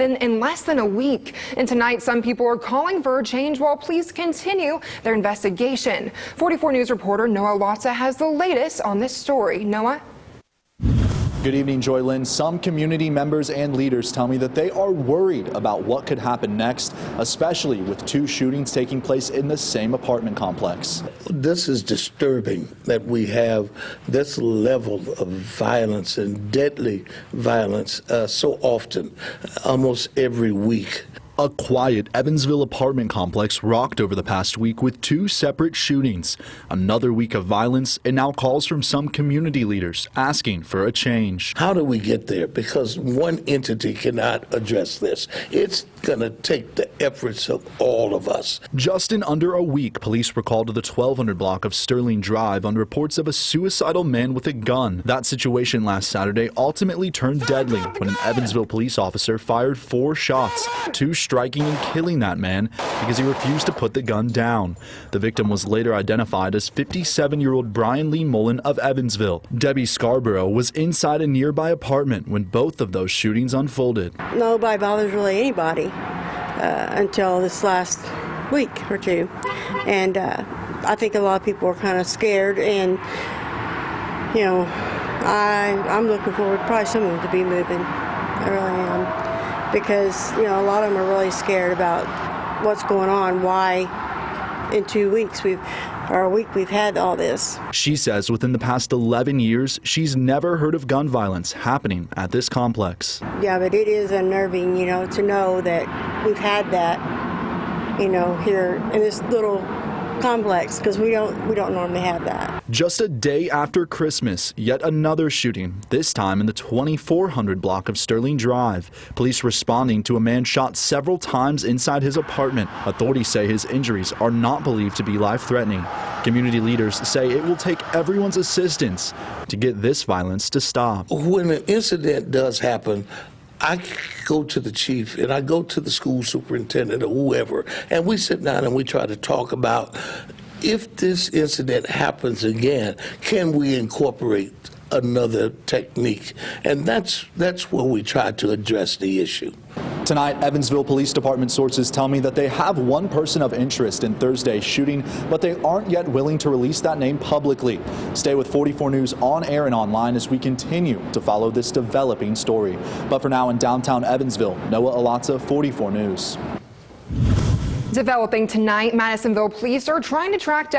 in less than a week. And tonight, some people are calling for a change while police continue their investigation. 44 News reporter Noah Alatza has the latest on this story. Noah? Good evening, Joylyn. Some community members and leaders tell me that they are worried about what could happen next, especially with 2 shootings taking place in the same apartment complex. This is disturbing that we have this level of violence and deadly violence so often, almost every week. A quiet Evansville apartment complex rocked over the past week with 2 separate shootings. Another week of violence and now calls from some community leaders asking for a change. How do we get there? Because one entity cannot address this. It's going to take the efforts of all of us. Just in under a week, police were called to the 1200 block of Sterling Drive on reports of a suicidal man with a gun. That situation last Saturday ultimately turned deadly when an Evansville police officer fired 4 shots, 2 striking and killing that man because he refused to put the gun down. The victim was later identified as 57-year-old Brian Lee Mullen of Evansville. Debbie Scarborough was inside a nearby apartment when both of those shootings unfolded. Nobody bothers really anybody until this last week or 2. And I think a lot of people are kind of scared, and you know, I'm looking forward probably someone to be moving. I really am. Because, you know, a lot of them are really scared about what's going on, why in 2 weeks we've had all this. She says within the past 11 years, she's never heard of gun violence happening at this complex. Yeah, but it is unnerving, you know, to know that we've had that, you know, here in this little complex, because we don't normally have that. Just a day after Christmas, yet another shooting, this time in the 2400 block of Sterling Drive. Police responding to a man shot several times inside his apartment. Authorities say his injuries are not believed to be life-threatening. Community leaders say it will take everyone's assistance to get this violence to stop. When an incident does happen, I go to the chief and I go to the school superintendent or whoever, and we sit down and we try to talk about, if this incident happens again, can we incorporate another technique? And that's where we try to address the issue. Tonight, Evansville Police Department sources tell me that they have one person of interest in Thursday's shooting, but they aren't yet willing to release that name publicly. Stay with 44 News on air and online as we continue to follow this developing story. But for now, in downtown Evansville, Noah Alatza, 44 News. Developing tonight, Madisonville police are trying to track down